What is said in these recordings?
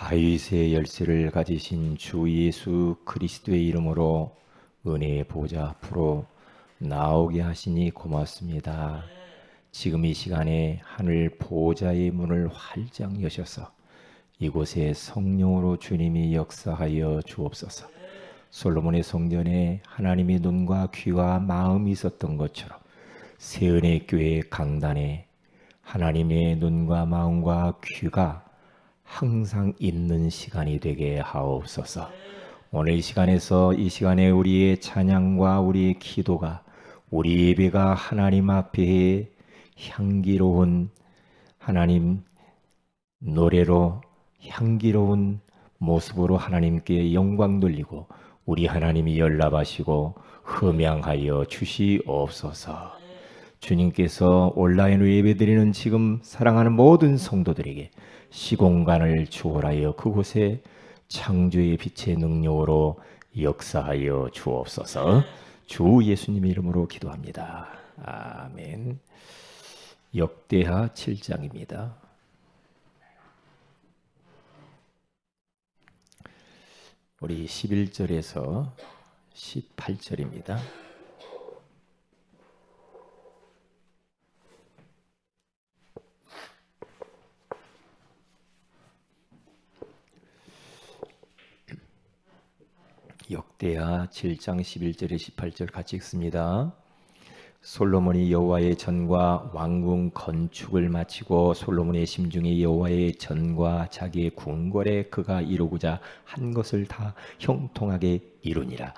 다윗의 열쇠를 가지신 주 예수 그리스도의 이름으로 은혜의 보좌 앞으로 나오게 하시니 고맙습니다. 지금 이 시간에 하늘 보좌의 문을 활짝 여셔서 이곳에 성령으로 주님이 역사하여 주옵소서. 솔로몬의 성전에 하나님의 눈과 귀와 마음이 있었던 것처럼 세은의 교회 강단에 하나님의 눈과 마음과 귀가 항상 있는 시간이 되게 하옵소서. 오늘 이 시간에서 이 시간에 우리의 찬양과 우리의 기도가 우리 예배가 하나님 앞에 향기로운 하나님 노래로 향기로운 모습으로 하나님께 영광 돌리고 우리 하나님이 연락하시고 흠양하여 주시옵소서. 주님께서 온라인으로 예배드리는 지금 사랑하는 모든 성도들에게 시공간을 주월하여 그곳에 창조의 빛의 능력으로 역사하여 주옵소서. 주 예수님의 이름으로 기도합니다. 아멘. 역대하 7장입니다. 우리 11절에서 18절입니다. 역대하 7장 11절에 18절 같이 읽습니다. 솔로몬이 여호와의 전과 왕궁 건축을 마치고 솔로몬의 심중에 여호와의 전과 자기의 궁궐에 그가 이루고자 한 것을 다 형통하게 이루니라.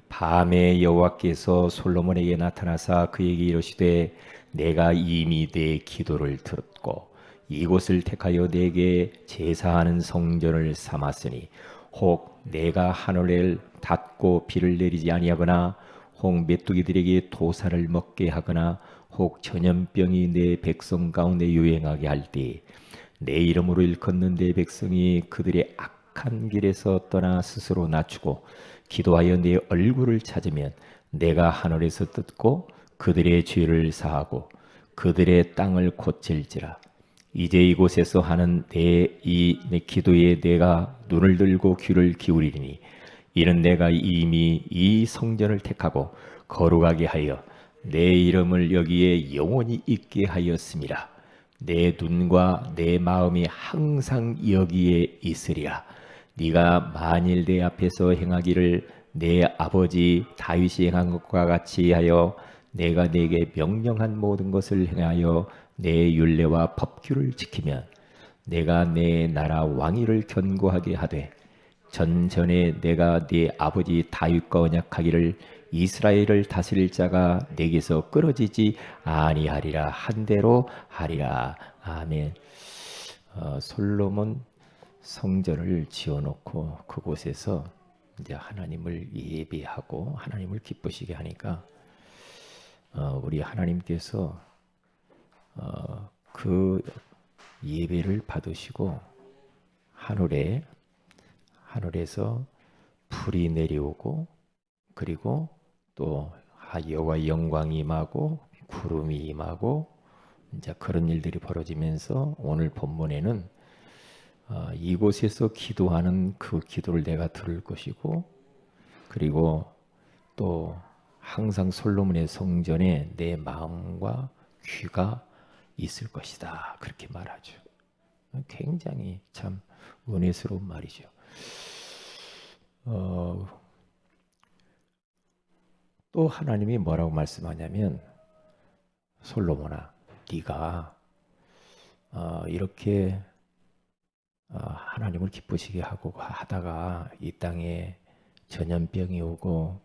밤에 여호와께서 솔로몬에게 나타나사 그에게 이르시되 내가 이미 내 기도를 들었고 이곳을 택하여 내게 제사하는 성전을 삼았으니 혹 내가 하늘을 닫고 비를 내리지 아니하거나 혹 메뚜기들에게 도사를 먹게 하거나 혹 전염병이 내 백성 가운데 유행하게 할 때 내 이름으로 일컫는 내 백성이 그들의 악한 길에서 떠나 스스로 낮추고 기도하여 내 얼굴을 찾으면 내가 하늘에서 듣고 그들의 죄를 사하고 그들의 땅을 고칠지라. 이제 이곳에서 하는 내 기도에 내가 눈을 들고 귀를 기울이리니 이는 내가 이미 이 성전을 택하고 거룩하게 하여 내 이름을 여기에 영원히 있게 하였습니다. 내 눈과 내 마음이 항상 여기에 있으리라. 네가 만일 내 앞에서 행하기를 내 아버지 다윗이 행한 것과 같이 하여 내가 네게 명령한 모든 것을 행하여 내 율례와 법규를 지키면 내가 내 나라 왕위를 견고하게 하되 전전에 내가 네 아버지 다윗과 언약하기를 이스라엘을 다스릴 자가 내게서 끊어지지 아니하리라 한 대로 하리라. 아멘. 솔로몬 성전을 지어놓고 그곳에서 이제 하나님을 예배하고 하나님을 기쁘시게 하니까 우리 하나님께서 그 예배를 받으시고 하늘에서 불이 내려오고 그리고 또 여호와의 영광이 임하고 구름이 임하고 이제 그런 일들이 벌어지면서 오늘 본문에는 이곳에서 기도하는 그 기도를 내가 들을 것이고 그리고 또 항상 솔로몬의 성전에 내 마음과 귀가 있을 것이다. 그렇게 말하죠. 굉장히 참 은혜스러운 말이죠. 또 하나님이 뭐라고 말씀하냐면 솔로몬아 네가 이렇게 하나님을 기쁘시게 하고 하다가 이 땅에 전염병이 오고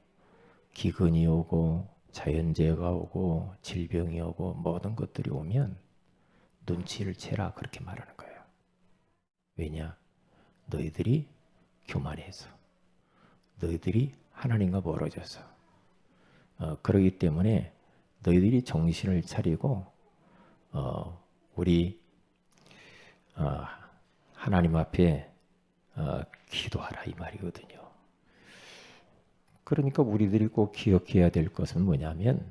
기근이 오고 자연재해가 오고 질병이 오고 모든 것들이 오면 눈치를 채라 그렇게 말하는 거예요. 왜냐? 너희들이 교만해서 너희들이 하나님과 멀어져서 그러기 때문에 너희들이 정신을 차리고 우리 하나님 앞에 기도하라 이 말이거든요. 그러니까 우리들이 꼭 기억해야 될 것은 뭐냐면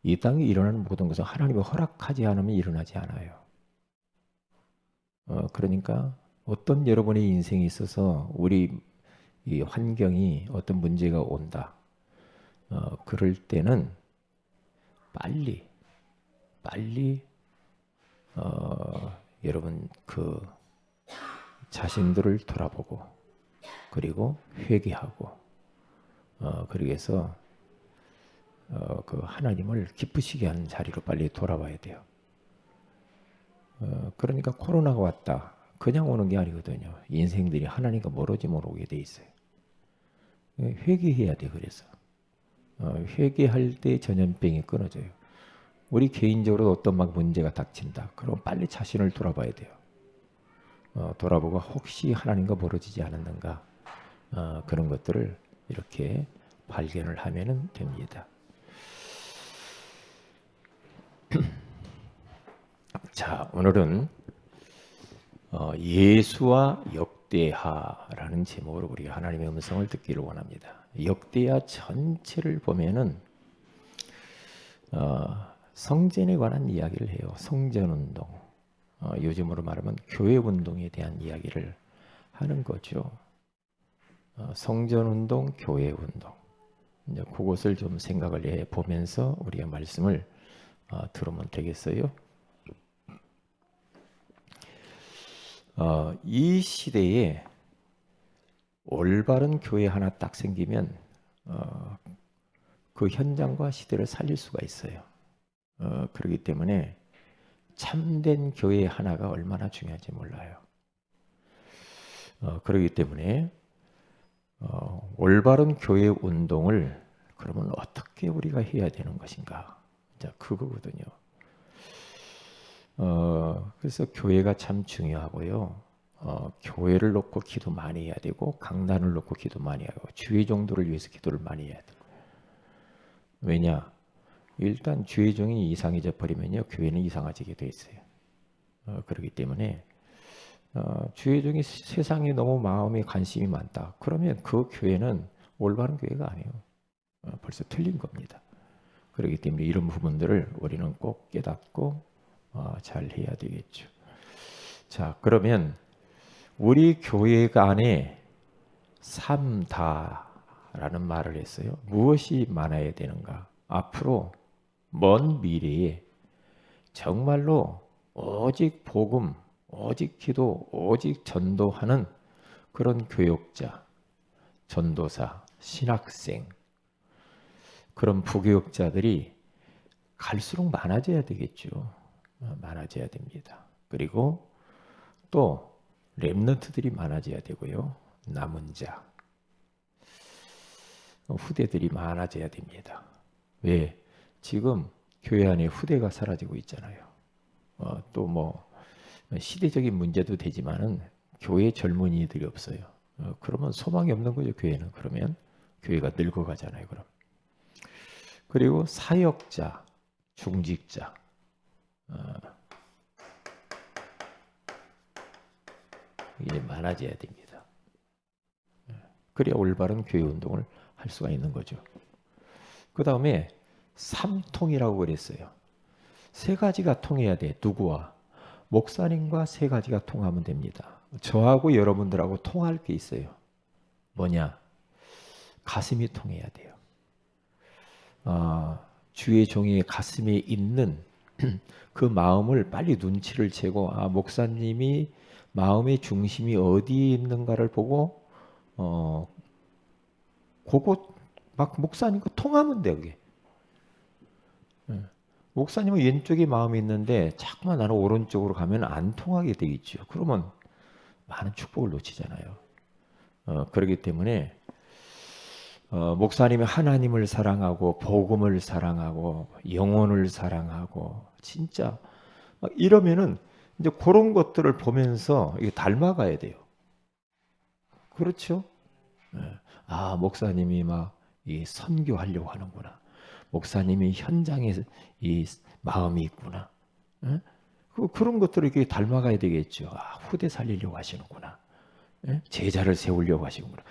이 땅에 일어나는 모든 것은 하나님이 허락하지 않으면 일어나지 않아요. 그러니까 어떤 여러분의 인생에 있어서 우리 이 환경이 어떤 문제가 온다. 그럴 때는 빨리 여러분 그 자신들을 돌아보고 그리고 회개하고 그러기 위해서 그 하나님을 기쁘시게 하는 자리로 빨리 돌아와야 돼요. 그러니까 코로나가 왔다. 그냥 오는 게 아니거든요. 인생들이 하나님과 멀어지면 오게 돼 있어요. 회개해야 돼. 그래서 회개할 때 전염병이 끊어져요. 우리 개인적으로 어떤 막 문제가 닥친다. 그럼 빨리 자신을 돌아봐야 돼요. 돌아보고 혹시 하나님과 멀어지지 않았는가 그런 것들을 이렇게 발견을 하면 됩니다. 자, 오늘은 예수와 역대하라는 제목으로 우리가 하나님의 음성을 듣기를 원합니다. 역대하 전체를 보면은 성전에 관한 이야기를 해요. 성전운동, 요즘으로 말하면 교회운동에 대한 이야기를 하는 거죠. 성전운동, 교회운동. 이제 그것을 좀 생각을 해 보면서 우리가 말씀을 들으면 되겠어요. 이 시대에 올바른 교회 하나 딱 생기면 그 현장과 시대를 살릴 수가 있어요. 그렇기 때문에 참된 교회 하나가 얼마나 중요한지 몰라요. 그렇기 때문에 올바른 교회 운동을 그러면 어떻게 우리가 해야 되는 것인가? 자, 그거거든요. 그래서 교회가 참 중요하고요. 교회를 놓고 기도 많이 해야 되고 강단을 놓고 기도 많이 하고 주의 종도를 위해서 기도를 많이 해야 되고. 왜냐? 일단 주의 종이 이상해져 버리면요 교회는 이상해지게 돼 있어요. 그렇기 때문에 주의 종이 세상에 너무 마음에 관심이 많다. 그러면 그 교회는 올바른 교회가 아니에요. 벌써 틀린 겁니다. 그렇기 때문에 이런 부분들을 우리는 꼭 깨닫고 잘 해야 되겠죠. 자, 그러면 우리 교회가 안에 3다라는 말을 했어요. 무엇이 많아야 되는가? 앞으로 먼 미래에 정말로 오직 복음, 오직 기도, 오직 전도하는 그런 교육자, 전도사, 신학생, 그런 부교육자들이 갈수록 많아져야 되겠죠. 많아져야 됩니다. 그리고 또 렘넌트들이 많아져야 되고요. 남은 자, 후대들이 많아져야 됩니다. 왜? 지금 교회 안에 후대가 사라지고 있잖아요. 또 뭐 시대적인 문제도 되지만은 교회 젊은이들이 없어요. 그러면 소망이 없는 거죠. 교회는. 그러면 교회가 늙어가잖아요. 그럼. 그리고 사역자, 중직자, 이게 많아져야 됩니다. 그래야 올바른 교회 운동을 할 수가 있는 거죠. 그 다음에 삼통이라고 그랬어요. 세 가지가 통해야 돼. 누구와? 목사님과 세 가지가 통하면 됩니다. 저하고 여러분들하고 통할 게 있어요. 뭐냐? 가슴이 통해야 돼요. 주의 종의 가슴에 있는 그 마음을 빨리 눈치를 채고 목사님이 마음의 중심이 어디에 있는가를 보고 그거 막 목사님과 통하면 돼. 그게. 목사님은 왼쪽에 마음이 있는데 자꾸만 나는 오른쪽으로 가면 안 통하게 돼 있죠. 그러면 많은 축복을 놓치잖아요. 그렇기 때문에 목사님이 하나님을 사랑하고 복음을 사랑하고 영혼을 사랑하고 진짜 이러면은 이제 그런 것들을 보면서 이게 닮아가야 돼요. 그렇죠? 목사님이 막 이 선교하려고 하는구나. 목사님이 현장에 이 마음이 있구나. 그런 것들을 이렇게 닮아가야 되겠죠. 후대 살리려고 하시는구나. 제자를 세우려고 하시는구나.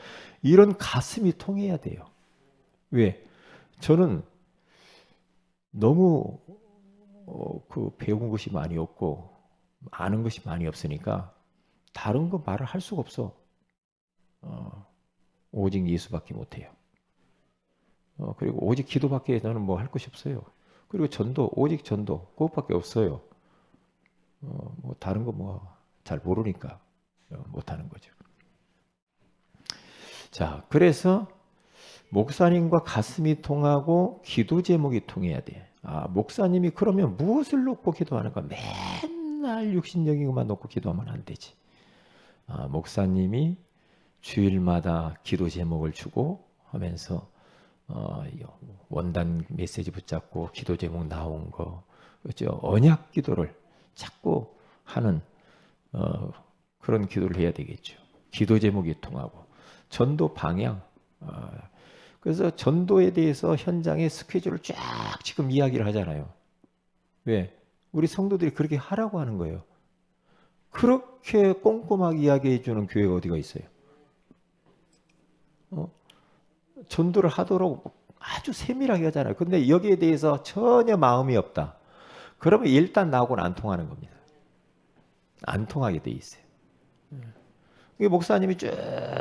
이런 가슴이 통해야 돼요. 왜? 저는 너무 배운 것이 많이 없고 아는 것이 많이 없으니까 다른 거 말을 할 수가 없어. 오직 예수밖에 못해요. 그리고 오직 기도밖에 나는 뭐 할 것이 없어요. 그리고 전도, 오직 전도, 그것밖에 없어요. 뭐 다른 거 뭐 잘 모르니까 못하는 거죠. 자, 그래서 목사님과 가슴이 통하고 기도 제목이 통해야 돼. 목사님이 그러면 무엇을 놓고 기도하는가? 맨날 육신적인 것만 놓고 기도하면 안 되지. 목사님이 주일마다 기도 제목을 주고 하면서 원단 메시지 붙잡고 기도 제목 나온 거, 그렇죠? 언약 기도를 자꾸 하는 그런 기도를 해야 되겠죠. 기도 제목이 통하고 전도 방향. 그래서 전도에 대해서 현장의 스케줄을 쫙 지금 이야기를 하잖아요. 왜? 우리 성도들이 그렇게 하라고 하는 거예요. 그렇게 꼼꼼하게 이야기해 주는 교회가 어디가 있어요? 전도를 하도록 아주 세밀하게 하잖아요. 근데 여기에 대해서 전혀 마음이 없다. 그러면 일단 나하고는 안 통하는 겁니다. 안 통하게 돼 있어요. 목사님이 쭉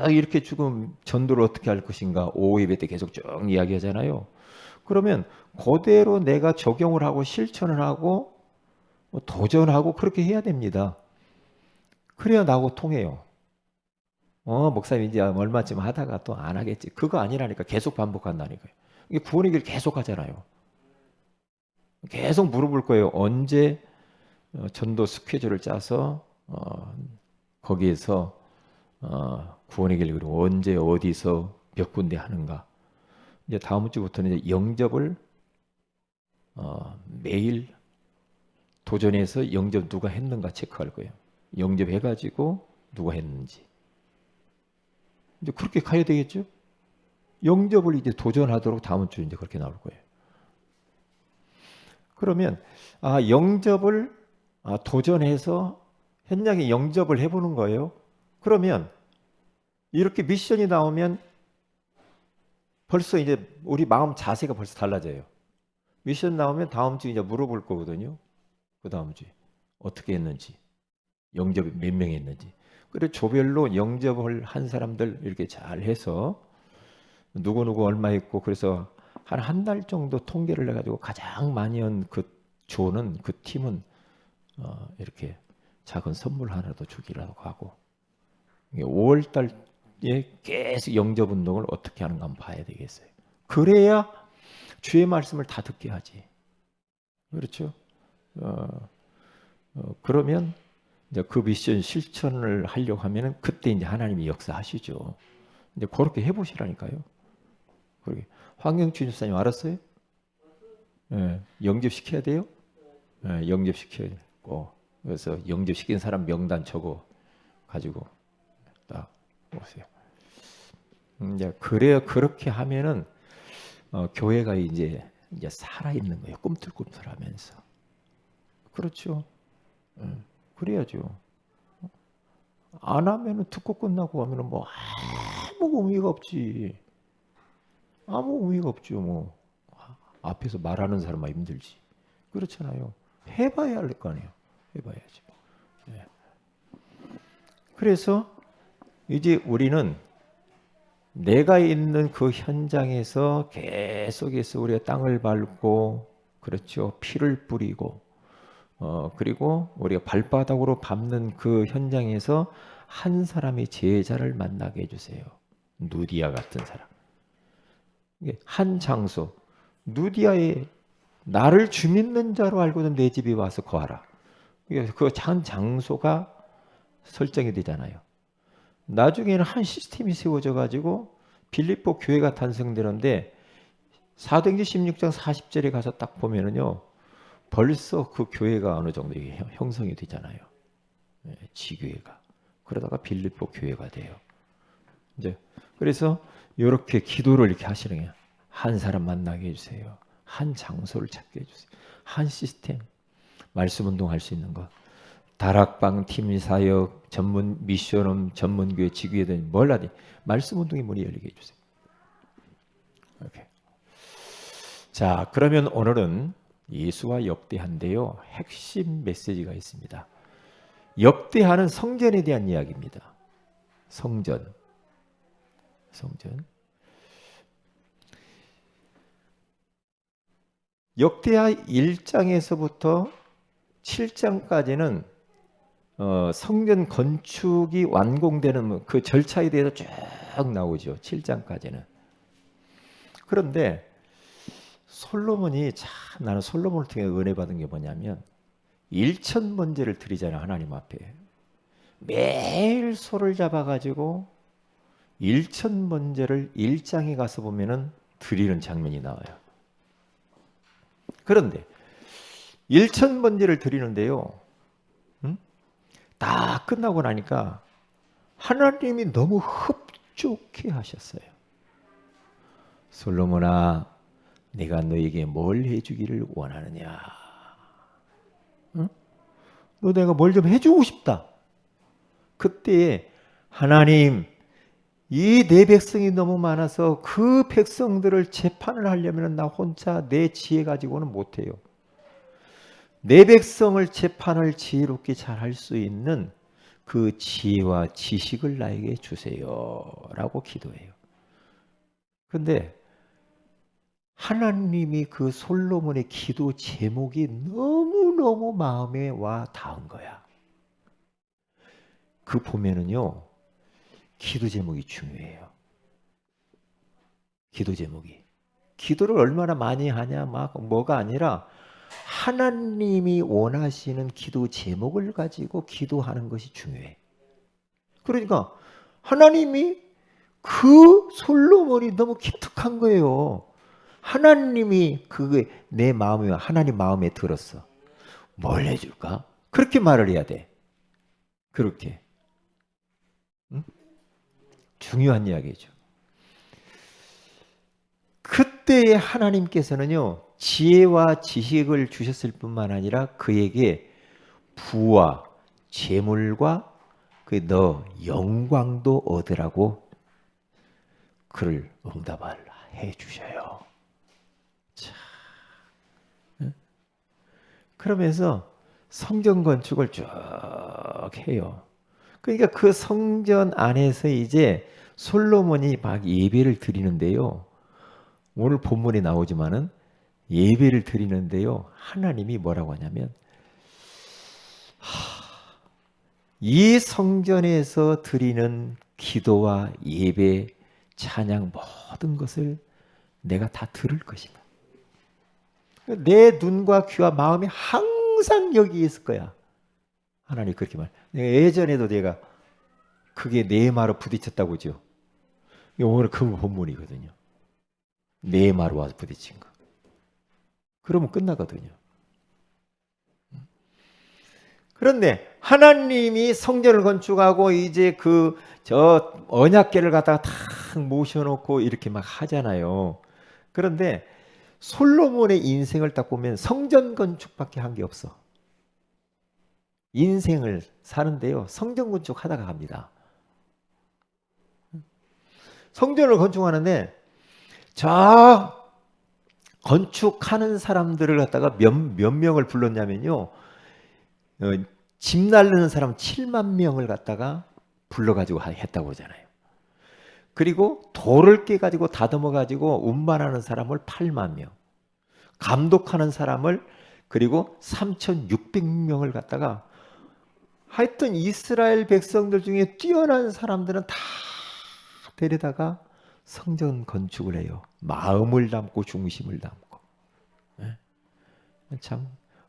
이렇게 지금 전도를 어떻게 할 것인가 5예배 때 계속 쭉 이야기하잖아요. 그러면 그대로 내가 적용을 하고 실천을 하고 도전하고 그렇게 해야 됩니다. 그래야 나하고 통해요. 목사님 이제 얼마쯤 하다가 또 안 하겠지. 그거 아니라니까. 계속 반복한다니까요. 이게 구원의 길 계속 하잖아요. 계속 물어볼 거예요. 언제 전도 스케줄을 짜서 거기에서 구원의 길 그리고 언제 어디서 몇 군데 하는가. 이제 다음 주부터는 이제 영접을 매일 도전해서 영접 누가 했는가 체크할 거예요. 영접해가지고 누가 했는지. 이제 그렇게 가야 되겠죠? 영접을 이제 도전하도록 다음 주 이제 그렇게 나올 거예요. 그러면 영접을 도전해서 현장에 영접을 해보는 거예요. 그러면 이렇게 미션이 나오면 벌써 이제 우리 마음 자세가 벌써 달라져요. 미션 나오면 다음 주 이제 물어볼 거거든요. 그 다음 주에 어떻게 했는지, 영접이 몇 명 했는지. 그래 조별로 영접을 한 사람들 이렇게 잘 해서 누구누구 얼마 했고 그래서 한 달 정도 통계를 해가지고 가장 많이 한 그 조는 그 팀은 이렇게 작은 선물 하나도 주기라도 하고 5월 달에 계속 영접 운동을 어떻게 하는가 한번 봐야 되겠어요. 그래야 주의 말씀을 다 듣게 하지. 그렇죠? 그러면 이제 그 미션 실천을 하려고 하면은 그때 이제 하나님이 역사하시죠. 이제 그렇게 해보시라니까요. 그렇게 황경춘 집사님 알았어요? 예, 영접시켜야 돼요? 예, 영접시켜야 되고 그래서 영접시킨 사람 명단 적어 가지고 딱 오세요. 이제 그래야 그렇게 하면은 교회가 이제 살아 있는 거예요. 꿈틀꿈틀하면서. 그렇죠. 예, 그래야죠. 안 하면은 듣고 끝나고 하면은 뭐 아무 의미가 없지. 아무 의미가 없죠. 뭐 앞에서 말하는 사람만 힘들지. 그렇잖아요. 해봐야 할 거 아니에요. 해봐야죠. 네. 그래서 이제 우리는 내가 있는 그 현장에서 계속해서 우리가 땅을 밟고 그렇죠. 피를 뿌리고 그리고 우리가 발바닥으로 밟는 그 현장에서 한 사람의 제자를 만나게 해주세요. 누디아 같은 사람. 한 장소. 누디아에 나를 주 믿는 자로 알고는 내 집에 와서 거하라. 그 한 장소가 설정이 되잖아요. 나중에는 한 시스템이 세워져 가지고 빌립보 교회가 탄생되는데 사도행전 16장 40절에 가서 딱 보면은요. 벌써 그 교회가 어느 정도 형성이 되잖아요. 지교회가. 그러다가 빌립보 교회가 돼요. 이제 그래서 이렇게 기도를 이렇게 하시는 거예요. 한 사람 만나게 해주세요. 한 장소를 찾게 해주세요. 한 시스템. 말씀 운동할 수 있는 것. 다락방, 팀 사역, 전문 미션홈, 전문교회, 지교회든 뭘 하든 말씀 운동의 문이 열리게 해주세요. 이렇게. 자, 그러면 오늘은 예수와 역대한데요. 핵심 메시지가 있습니다. 역대하는 성전에 대한 이야기입니다. 성전. 역대하 1장에서부터 7장까지는 성전 건축이 완공되는 그 절차에 대해서 쭉 나오죠. 7장까지는. 그런데 솔로몬이 나는 솔로몬을 통해 은혜 받은 게 뭐냐면 1,000번제를 드리잖아요. 하나님 앞에. 매일 소를 잡아가지고 1,000번제를 1장에 가서 보면은 드리는 장면이 나와요. 그런데 1,000번제를 드리는데요. 다 끝나고 나니까 하나님이 너무 흡족해 하셨어요. 솔로몬아, 내가 너에게 뭘 해주기를 원하느냐? 응? 너 내가 뭘 좀 해주고 싶다. 그때 하나님, 이 내 백성이 너무 많아서 그 백성들을 재판을 하려면 나 혼자 내 지혜 가지고는 못해요. 내 백성을 재판을 지혜롭게 잘 할 수 있는 그 지혜와 지식을 나에게 주세요. 라고 기도해요. 근데 하나님이 그 솔로몬의 기도 제목이 너무너무 마음에 와 닿은 거야. 그 보면은요, 기도 제목이 중요해요. 기도 제목이. 기도를 얼마나 많이 하냐, 뭐가 아니라 하나님이 원하시는 기도 제목을 가지고 기도하는 것이 중요해. 그러니까 하나님이 그 솔로몬이 너무 기특한 거예요. 하나님이 그게 내 마음에, 하나님 마음에 들었어. 뭘 해줄까? 그렇게 말을 해야 돼. 그렇게. 응? 중요한 이야기죠. 그때의 하나님께서는요, 지혜와 지식을 주셨을 뿐만 아니라 그에게 부와 재물과 그 너 영광도 얻으라고 그를 응답을 해 주셔요. 자, 그러면서 성전 건축을 쭉 해요. 그러니까 그 성전 안에서 이제 솔로몬이 막 예배를 드리는데요. 오늘 본문에 나오지만은 예배를 드리는데요. 하나님이 뭐라고 하냐면 이 성전에서 드리는 기도와 예배, 찬양 모든 것을 내가 다 들을 것이다. 내 눈과 귀와 마음이 항상 여기 있을 거야. 하나님 그렇게 말. 내가 예전에도 내가 그게 내 말로 부딪혔다고 그죠. 오늘 그 본문이거든요. 내 말로 와서 부딪힌 거. 그러면 끝나거든요. 그런데 하나님이 성전을 건축하고 이제 저 언약궤를 갖다가 탁 모셔놓고 이렇게 막 하잖아요. 그런데 솔로몬의 인생을 딱 보면 성전 건축밖에 한 게 없어. 인생을 사는데요. 성전 건축하다가 갑니다. 성전을 건축하는데 저 건축하는 사람들을 갖다가 몇 명을 불렀냐면요. 집 날르는 사람 7만 명을 갖다가 불러가지고 했다고 그러잖아요. 그리고 돌을 깨가지고 다듬어가지고 운반하는 사람을 8만 명, 감독하는 사람을 그리고 3,600명을 갖다가 하여튼 이스라엘 백성들 중에 뛰어난 사람들은 다 데려다가 성전 건축을 해요. 마음을 담고 중심을 담고. 참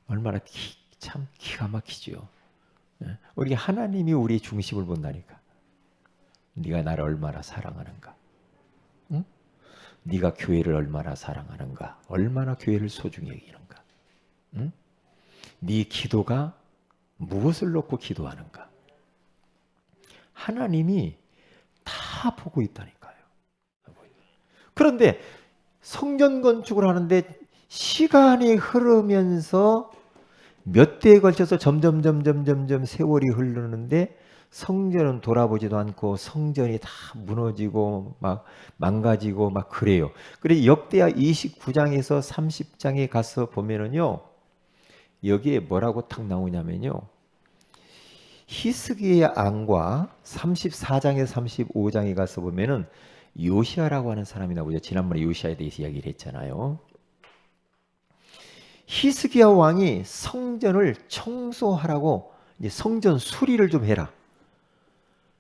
얼마나 참 기가 막히죠. 우리 하나님이 우리의 중심을 본다니까. 네가 나를 얼마나 사랑하는가. 응? 네가 교회를 얼마나 사랑하는가. 얼마나 교회를 소중히 여기는가. 응? 네 기도가 무엇을 놓고 기도하는가. 하나님이 다 보고 있다니까요. 그런데 성전 건축을 하는데 시간이 흐르면서 몇 대에 걸쳐서 점점 세월이 흐르는데 성전은 돌아보지도 않고 성전이 다 무너지고 막 망가지고 막 그래요. 그래서 역대하 29장에서 30장에 가서 보면은요. 여기에 뭐라고 탁 나오냐면요. 히스기의 왕과 34장에서 35장에 가서 보면은 요시아라고 하는 사람이 나오죠. 지난번에 요시아에 대해서 이야기를 했잖아요. 히스기야 왕이 성전을 청소하라고 이제 성전 수리를 좀 해라.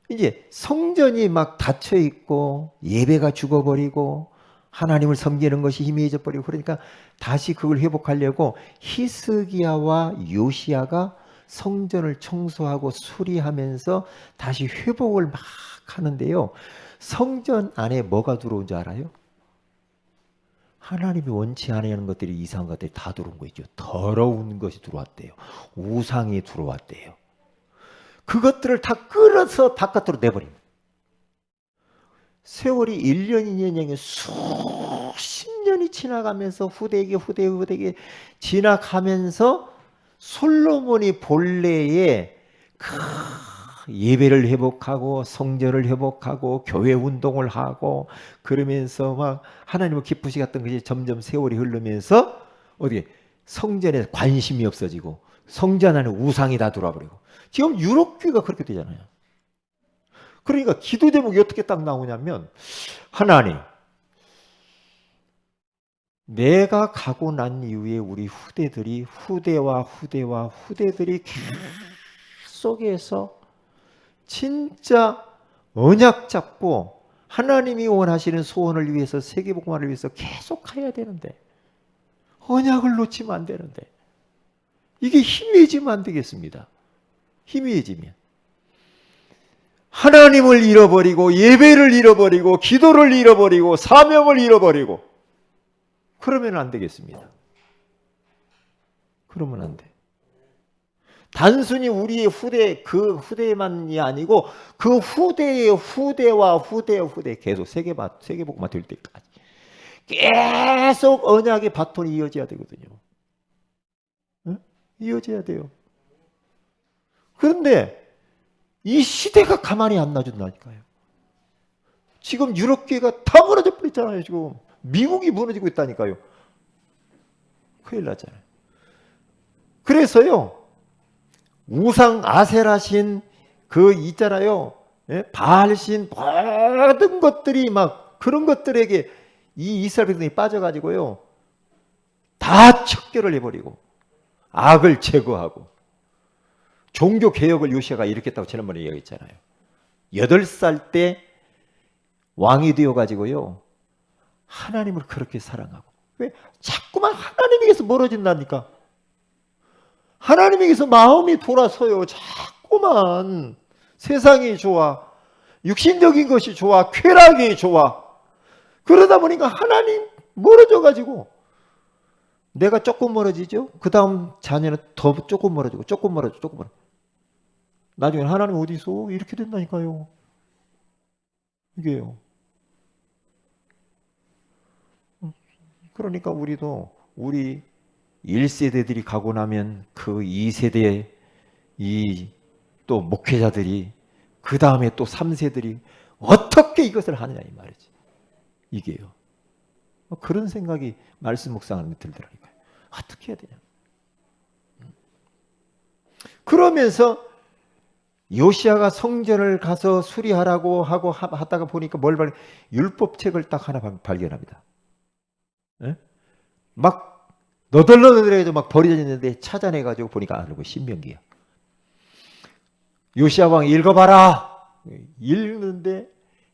이제 성전이 막 닫혀 있고 예배가 죽어버리고 하나님을 섬기는 것이 희미해져 버리고 그러니까 다시 그걸 회복하려고 히스기야와 요시야가 성전을 청소하고 수리하면서 다시 회복을 막 하는데요. 성전 안에 뭐가 들어온 줄 알아요? 하나님이 원치 않는 것들이 이상한 것들이 다 들어온 거죠. 더러운 것이 들어왔대요. 우상이 들어왔대요. 그것들을 다 끌어서 바깥으로 내버립니다. 세월이 1년, 2년이 수십 년이 지나가면서 후대에게 지나가면서 솔로몬이 본래의 예배를 회복하고 성전을 회복하고 교회 운동을 하고 그러면서 막 하나님을 기쁘시 갔던 것이 점점 세월이 흐르면서 어디 성전에 관심이 없어지고 성전 안에 우상이 다 들어와버리고 지금 유럽교회가 그렇게 되잖아요. 그러니까 기도 제목이 어떻게 딱 나오냐면 하나님 내가 가고 난 이후에 우리 후대들이 계속해서 진짜 언약 잡고 하나님이 원하시는 소원을 위해서 세계복음화를 위해서 계속 해야 되는데 언약을 놓치면 안 되는데 이게 희미해지면 안 되겠습니다. 희미해지면 하나님을 잃어버리고 예배를 잃어버리고 기도를 잃어버리고 사명을 잃어버리고 그러면 안 되겠습니다. 그러면 안 돼. 단순히 우리의 그 후대만이 아니고 그 후대의 후대와 계속 세계복음화 될 때까지 계속 언약의 바톤이 이어져야 되거든요. 응? 이어져야 돼요. 그런데 이 시대가 가만히 안 놔준다니까요. 지금 유럽계가 다 무너져 버렸잖아요. 지금 미국이 무너지고 있다니까요. 큰일 나잖아요. 그래서요. 우상 아세라신 그 있잖아요. 예? 바알신 모든 것들이 막 그런 것들에게 이 이스라엘 백성이 빠져가지고요. 다 척결을 해버리고 악을 제거하고 종교 개혁을 요시아가 일으켰다고 지난번에 이야기했잖아요. 8살 때 왕이 되어가지고요. 하나님을 그렇게 사랑하고 왜? 자꾸만 하나님에게서 멀어진다니까. 하나님에게서 마음이 돌아서요. 자꾸만 세상이 좋아. 육신적인 것이 좋아. 쾌락이 좋아. 그러다 보니까 하나님 멀어져가지고 내가 조금 멀어지죠. 그 다음 자녀는 더 조금 멀어지고 조금 멀어져. 나중에 하나님 어디 있어? 이렇게 된다니까요. 이게요. 그러니까 우리도 우리 1세대들이 가고 나면 그 2세대 또 목회자들이 그 다음에 또 3세들이 어떻게 이것을 하느냐 이 말이지. 이게요. 그런 생각이 말씀 묵상하는 데 들더라니까요. 어떻게 해야 되냐. 그러면서 요시아가 성전을 가서 수리하라고 하고 하다가 보니까 율법책을 딱 하나 발견합니다. 네? 막 너덜너덜해서 막 버려져 있는데 찾아내가지고 보니까 알고 신명기야. 요시아 왕 읽어봐라. 읽는데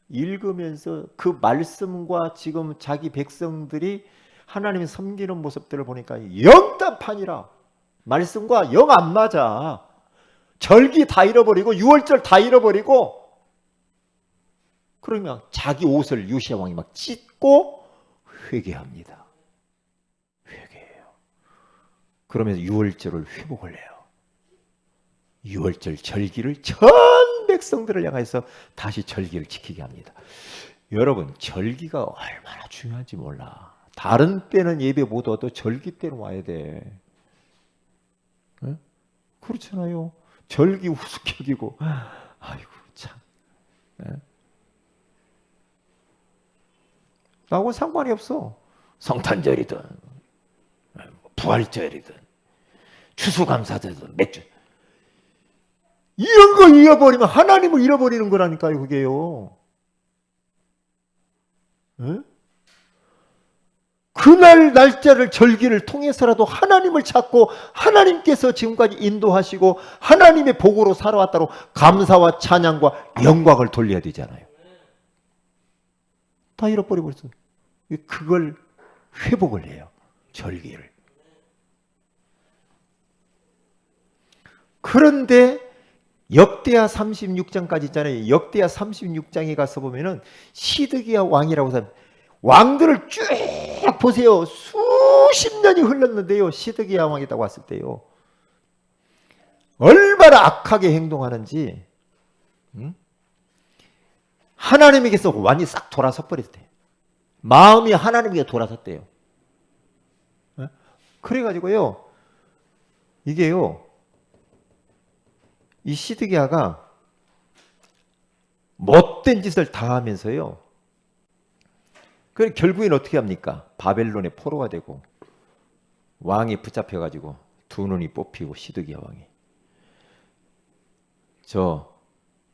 읽으면서 그 말씀과 지금 자기 백성들이 하나님을 섬기는 모습들을 보니까 영단판이라. 말씀과 영 안 맞아. 절기 다 잃어버리고 유월절 다 잃어버리고 그러면 자기 옷을 요시아 왕이 막 찢고 회개합니다. 회개해요. 그러면서 유월절을 회복을 해요. 유월절 절기를 전 백성들을 향해서 다시 절기를 지키게 합니다. 여러분 절기가 얼마나 중요한지 몰라. 다른 때는 예배 못 와도 절기 때는 와야 돼. 네? 그렇잖아요. 절기 우습격이고 아이고 참. 네? 나하고 상관이 없어. 성탄절이든 부활절이든 추수감사절이든 맥주. 이런 걸 잃어버리면 하나님을 잃어버리는 거라니까요, 그게요. 에? 그날 날짜를 절기를 통해서라도 하나님을 찾고 하나님께서 지금까지 인도하시고 하나님의 복으로 살아왔다고 감사와 찬양과 영광을 돌려야 되잖아요. 다 잃어버려버렸어요. 그걸 회복을 해요. 절기를. 그런데 역대하 36장까지 있잖아요. 역대하 36장에 가서 보면은 시드기야 왕이라고 해서 왕들을 쭉 보세요. 수십 년이 흘렀는데요. 시드기야 왕이 딱 왔을 때요. 얼마나 악하게 행동하는지 하나님에게서 완전히 싹 돌아서 버렸대요. 마음이 하나님에게 돌아섰대요. 그래가지고요. 이게요. 이 시드기야가 못된 짓을 다 하면서요. 그래 결국엔 어떻게 합니까? 바벨론의 포로가 되고 왕이 붙잡혀가지고 두 눈이 뽑히고 시드기야 왕이 저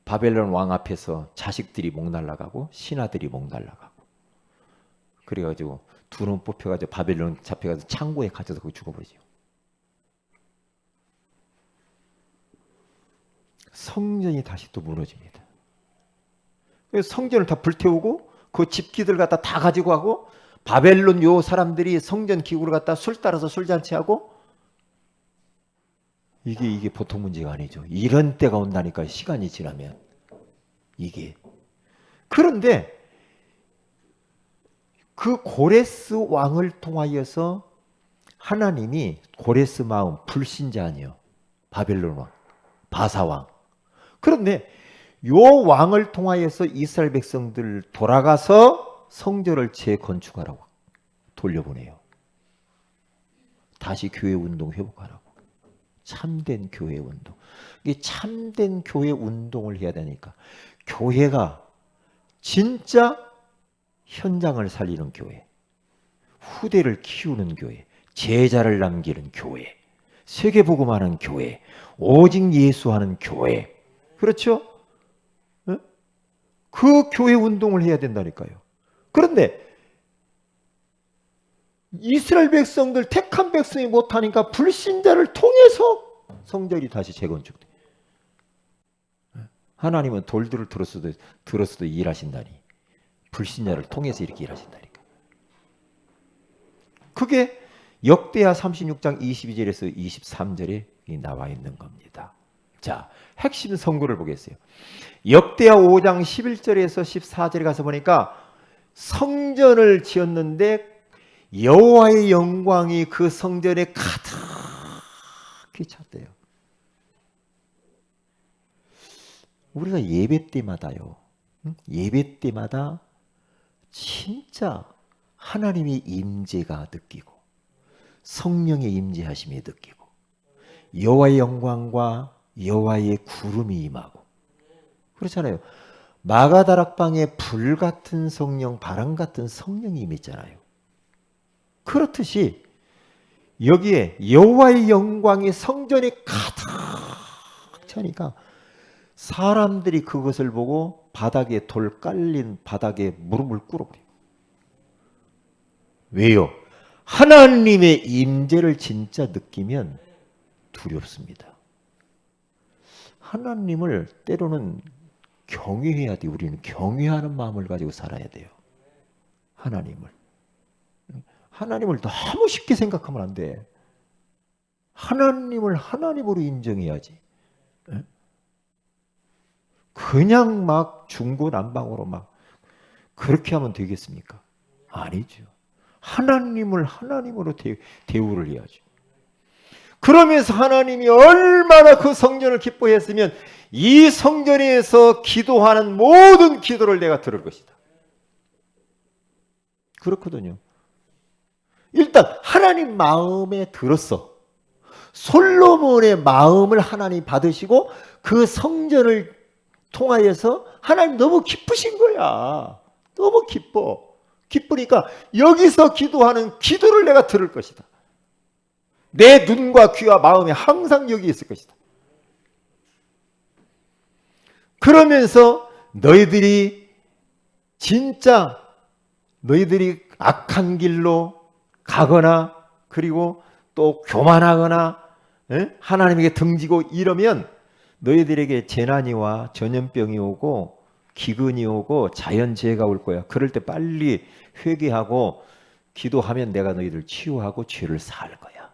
바벨론 왕 앞에서 자식들이 목 날라가고 신하들이 목 날라가고 그래가지고 두 눈 뽑혀가지고 바벨론 잡혀가서 창고에 갇혀서 거기 죽어버리죠. 성전이 다시 또 무너집니다. 그래서 성전을 다 불태우고 그 집기들 갖다 다 가지고 가고 바벨론 요 사람들이 성전 기구를 갖다 술 따라서 술잔치하고 이게 보통 문제가 아니죠. 이런 때가 온다니까 시간이 지나면 이게 그런데 그 고레스 왕을 통하여서 하나님이 고레스 마음 불신자 아니요 바벨론 왕 바사왕 그런데 요 왕을 통하여서 이스라엘 백성들 돌아가서 성전을 재건축하라고 돌려보내요. 다시 교회 운동 회복하라고. 참된 교회 운동. 이 참된 교회 운동을 해야 되니까 교회가 진짜 현장을 살리는 교회, 후대를 키우는 교회, 제자를 남기는 교회, 세계복음하는 교회, 오직 예수하는 교회. 그렇죠? 그 교회 운동을 해야 된다니까요. 그런데 이스라엘 백성들 택한 백성이 못하니까 불신자를 통해서 성전이 다시 재건축돼. 하나님은 돌들을 들었어도 일하신다니 불신자를 통해서 이렇게 일하신다니까. 그게 역대하 36장 22절에서 23절에 나와 있는 겁니다. 자, 핵심 선구를 보겠어요. 역대하 5장 11절에서 14절에 가서 보니까 성전을 지었는데 여호와의 영광이 그 성전에 가득히 찼대요. 우리가 예배 때마다요. 예배 때마다 진짜 하나님의 임재가 느끼고 성령의 임재하심이 느끼고 여호와의 영광과 여호와의 구름이 임하고 그렇잖아요. 마가다락방에 불 같은 성령, 바람 같은 성령이 임했잖아요. 그렇듯이 여기에 여호와의 영광이 성전에 가득 차니까 사람들이 그것을 보고 바닥에 돌 깔린 바닥에 무릎을 꿇어버려요. 왜요? 하나님의 임재를 진짜 느끼면 두렵습니다. 하나님을 때로는 경외해야 돼요. 우리는 경외하는 마음을 가지고 살아야 돼요. 하나님을 너무 쉽게 생각하면 안 돼. 하나님을 하나님으로 인정해야지. 그냥 막 중구난방으로 막 그렇게 하면 되겠습니까? 아니죠. 하나님을 하나님으로 대우를 해야죠. 그러면서 하나님이 얼마나 그 성전을 기뻐했으면 이 성전에서 기도하는 모든 기도를 내가 들을 것이다. 그렇거든요. 일단 하나님 마음에 들었어. 솔로몬의 마음을 하나님 받으시고 그 성전을 통하여서 하나님 너무 기쁘신 거야. 너무 기뻐. 기쁘니까 여기서 기도하는 기도를 내가 들을 것이다. 내 눈과 귀와 마음이 항상 여기 있을 것이다. 그러면서 너희들이 진짜 너희들이 악한 길로 가거나 그리고 또 교만하거나 하나님에게 등지고 이러면 너희들에게 재난이 와 전염병이 오고 기근이 오고 자연재해가 올 거야. 그럴 때 빨리 회개하고 기도하면 내가 너희들 치유하고 죄를 사할 거야.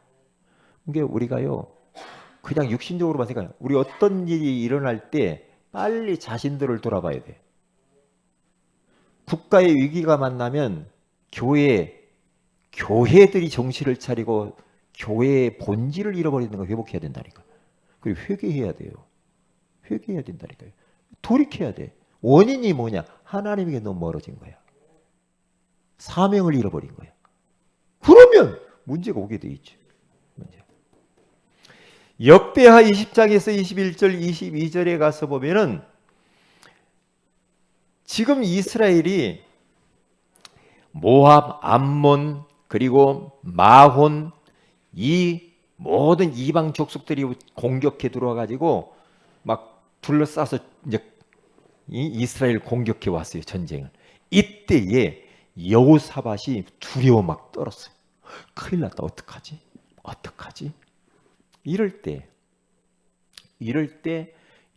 이게 우리가요 그냥 육신적으로만 생각해. 우리 어떤 일이 일어날 때 빨리 자신들을 돌아봐야 돼. 국가의 위기가 만나면 교회들이 정신을 차리고 교회의 본질을 잃어버리는 거 회복해야 된다니까. 그리고 회개해야 돼요. 회개해야 된다니까요. 돌이켜야 돼. 원인이 뭐냐? 하나님에게 너무 멀어진 거야. 사명을 잃어버린 거야. 그러면 문제가 오게 돼 있죠. 문제. 역대하 20장에서 21절, 22절에 가서 보면은 지금 이스라엘이 모압, 암몬, 그리고 마혼 이 모든 이방 족속들이 공격해 들어와 가지고 막 둘러싸서 이제 이스라엘 공격해 왔어요. 전쟁을. 이때에 여호사밧이 두려워 막 떨었어요. 큰일 났다. 어떡하지? 어떡하지? 이럴 때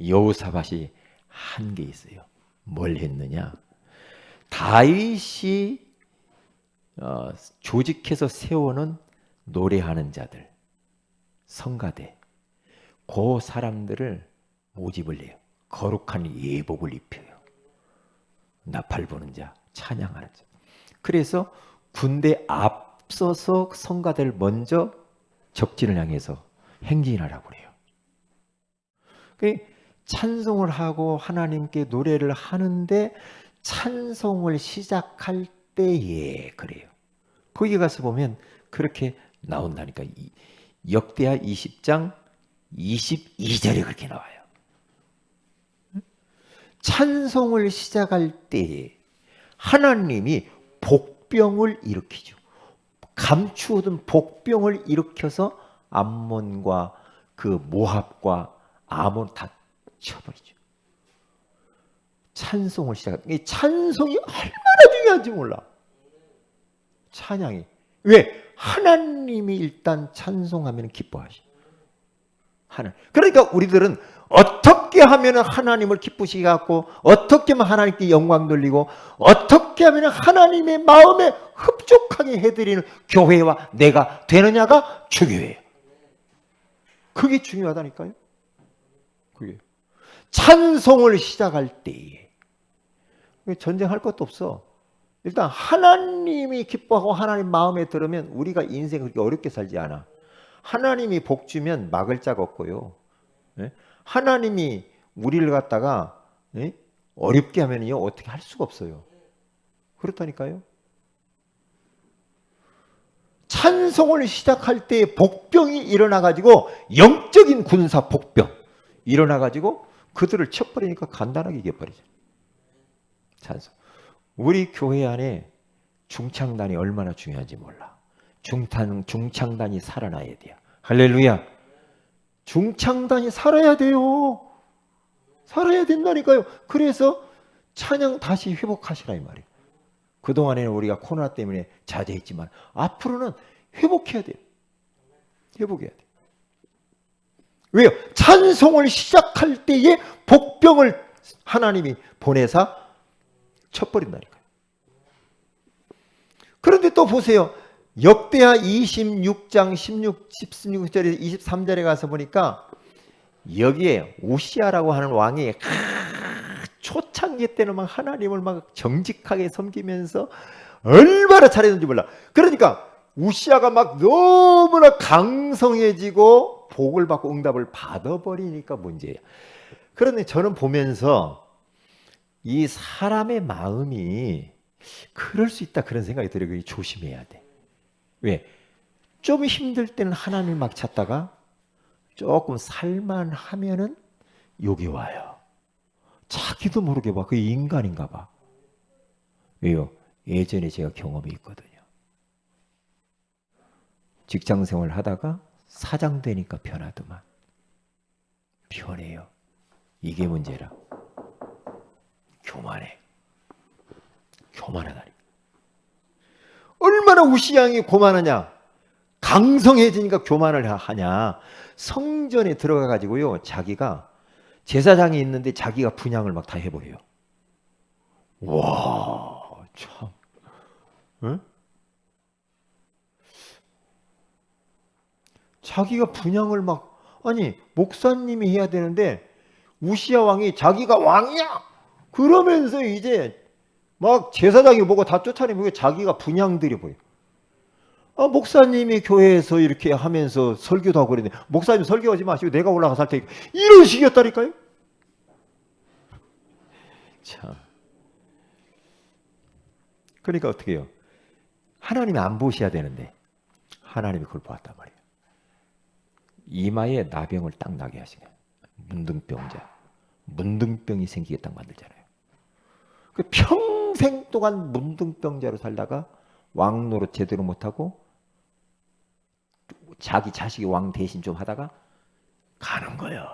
여호사밧이 한 게 있어요. 뭘 했느냐? 다윗이 조직해서 세우는 노래하는 자들, 성가대, 그 사람들을 모집을 해요. 거룩한 예복을 입혀요. 나팔 부는 자, 찬양하는 자. 그래서 군대 앞서서 성가대를 먼저 적진을 향해서 행진하라고 그래요. 찬송을 하고 하나님께 노래를 하는데 찬송을 시작할 때에 그래요. 거기 가서 보면 그렇게 나온다니까. 역대하 20장 22절에 그렇게 나와요. 찬송을 시작할 때에 하나님이 복병을 일으키죠. 감추어둔 복병을 일으켜서 암몬과 그 모압과 아몬 다 쳐버리죠. 찬송을 시작한. 이 찬송이 얼마나 중요한지 몰라. 찬양이. 왜? 하나님이 일단 찬송하면 기뻐하시. 그러니까 우리들은 어떻게 하면 하나님을 기쁘시게 하고 어떻게 하면 하나님께 영광 돌리고 어떻게 하면 하나님의 마음에 흡족하게 해드리는 교회와 내가 되느냐가 중요해요. 그게 중요하다니까요. 그게 찬송을 시작할 때에 전쟁할 것도 없어. 일단 하나님이 기뻐하고 하나님 마음에 들으면 우리가 인생 그렇게 어렵게 살지 않아. 하나님이 복 주면 막을 자가 없고요. 하나님이 우리를 갖다가 어렵게 하면요 어떻게 할 수가 없어요. 그렇다니까요. 찬송을 시작할 때 복병이 일어나 가지고 영적인 군사 복병 일어나 가지고 그들을 쳐버리니까 간단하게 이겨버리죠. 찬송. 우리 교회 안에 중창단이 얼마나 중요한지 몰라. 중창단이 살아나야 돼요. 할렐루야. 중창단이 살아야 돼요. 살아야 된다니까요. 그래서 찬양 다시 회복하시라 이 말이에요. 그동안에는 우리가 코로나 때문에 자제했지만 앞으로는 회복해야 돼요. 회복해야 돼요. 왜요? 찬송을 시작할 때에 복병을 하나님이 보내사 쳐버린다니까요. 그런데 또 보세요. 역대하 26장 16절에서 23절에 가서 보니까 여기에 우시아라고 하는 왕이 초창기 때는 막 하나님을 막 정직하게 섬기면서 얼마나 잘했는지 몰라. 그러니까 우시아가 막 너무나 강성해지고 복을 받고 응답을 받아버리니까 문제예요. 그런데 저는 보면서 이 사람의 마음이 그럴 수 있다 그런 생각이 들어요. 조심해야 돼. 왜? 좀 힘들 때는 하나님을 막 찾다가 조금 살만하면은 욕이 와요. 자기도 모르게 봐. 그게 인간인가 봐. 왜요? 예전에 제가 경험이 있거든요. 직장 생활 하다가 사장 되니까 편하더만. 편해요. 이게 문제라. 교만해. 교만하다니. 얼마나 우시양이 교만하냐? 강성해지니까 교만을 하냐? 성전에 들어가 가지고요, 자기가 제사장이 있는데 자기가 분향을 막 다 해버려요. 와, 참. 응? 자기가 분향을 막, 아니 목사님이 해야 되는데 우시야 왕이 자기가 왕이야 그러면서 이제 막 제사장이 보고 다 쫓아내면 자기가 분향 드려버려. 아, 목사님이 교회에서 이렇게 하면서 설교도 하고 그러는데 목사님 설교하지 마시고 내가 올라가서 할 테니까 이런 식이었다니까요. 참. 그러니까 어떻게 해요? 하나님이 안 보셔야 되는데 하나님이 그걸 보았단 말이에요. 이마에 나병을 딱 나게 하시네. 문둥병자. 문둥병이 생기게 딱 만들잖아요. 그 평생 동안 문둥병자로 살다가 왕 노릇 제대로 못하고 자기 자식이 왕 대신 좀 하다가 가는 거예요.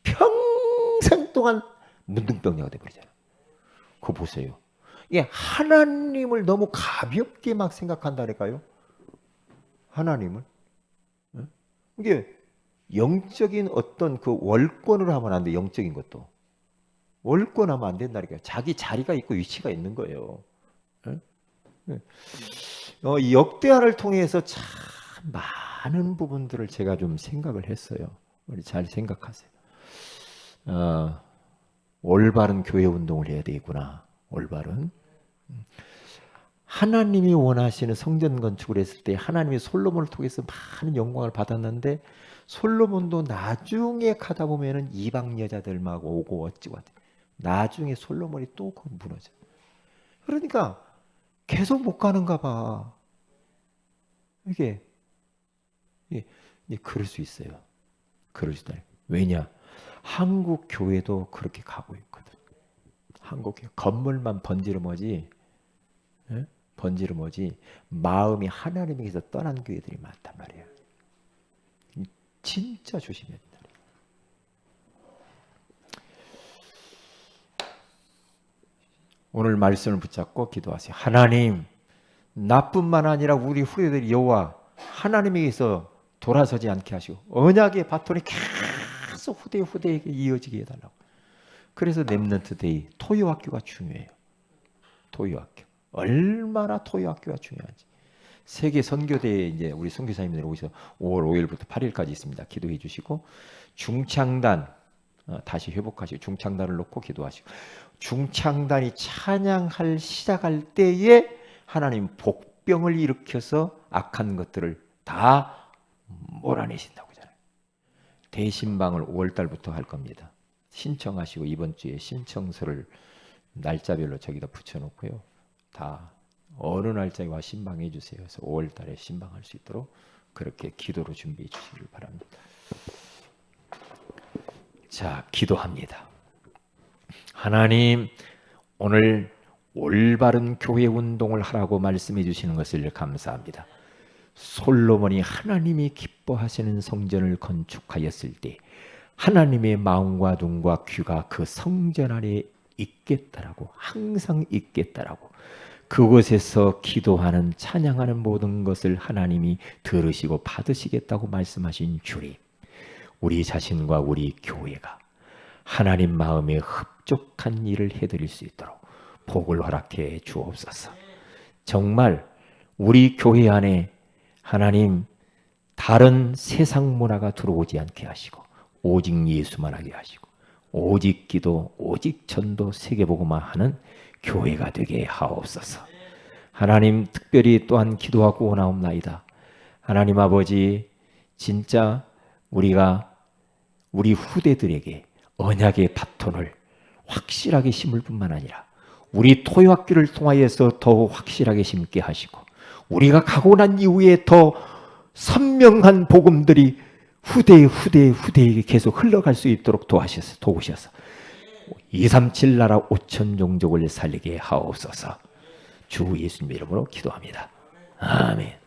평생 동안 문둥병자가 돼버리잖아요. 그거 보세요. 이게 하나님을 너무 가볍게 막 생각한다니까요. 하나님을. 이게 영적인 어떤 그 월권으로 하면 안 돼. 영적인 것도. 월권하면 안 된다니까요. 자기 자리가 있고 위치가 있는 거예요. 이 역대하를 통해서 참 많은 부분들을 제가 좀 생각을 했어요. 우리 잘 생각하세요. 올바른 교회 운동을 해야 되겠구나. 올바른. 하나님이 원하시는 성전 건축을 했을 때 하나님이 솔로몬을 통해서 많은 영광을 받았는데 솔로몬도 나중에 가다 보면은 이방 여자들만 오고 어찌고 나중에 솔로몬이 또 무너져. 그러니까 계속 못 가는가 봐. 이게 그럴 수 있어요. 그럴 수 있다. 왜냐? 한국 교회도 그렇게 가고 있거든. 한국 교회 건물만 번지르머지, 번지르머지 마음이 하나님에게서 떠난 교회들이 많단 말이야. 진짜 조심해야 된다. 오늘 말씀을 붙잡고 기도하세요. 하나님, 나뿐만 아니라 우리 후대들이 여호와 하나님에게서 돌아서지 않게 하시고 언약의 바톤이 계속 후대에게 이어지게 해달라고. 그래서 렘넌트 데이 토요학교가 중요해요. 토요학교. 얼마나 토요학교가 중요한지. 세계 선교대에 이제 우리 선교사님들 오셔서 5월 5일부터 8일까지 있습니다. 기도해 주시고 중창단 다시 회복하시고 중창단을 놓고 기도하시고 중창단이 찬양할 시작할 때에 하나님 복병을 일으켜서 악한 것들을 다 몰아내신다고 하잖아요. 대신방을 5월 달부터 할 겁니다. 신청하시고 이번 주에 신청서를 날짜별로 저기다 붙여놓고요. 다 어느 날짜에 와 신방해 주세요. 그래서 5월 달에 신방할 수 있도록 그렇게 기도로 준비해 주시길 바랍니다. 자, 기도합니다. 하나님, 오늘 올바른 교회 운동을 하라고 말씀해 주시는 것을 감사합니다. 솔로몬이 하나님이 기뻐하시는 성전을 건축하였을 때 하나님의 마음과 눈과 귀가 그 성전 안에 있겠다라고, 항상 있겠다라고, 그곳에서 기도하는 찬양하는 모든 것을 하나님이 들으시고 받으시겠다고 말씀하신 주님, 우리 자신과 우리 교회가 하나님 마음에 흡족한 일을 해드릴 수 있도록 복을 허락해 주옵소서. 정말 우리 교회 안에 하나님 다른 세상 문화가 들어오지 않게 하시고 오직 예수만 하게 하시고 오직 기도, 오직 전도, 세계복음화 하는 교회가 되게 하옵소서. 하나님, 특별히 또한 기도하고 원하옵나이다. 하나님 아버지, 진짜 우리가 우리 후대들에게 언약의 바톤을 확실하게 심을 뿐만 아니라 우리 토요학교를 통하여서 더 확실하게 심게 하시고 우리가 가고 난 이후에 더 선명한 복음들이 후대에게 계속 흘러갈 수 있도록 도우셔서 237 나라 5천 종족을 살리게 하옵소서. 주 예수님 이름으로 기도합니다. 아멘.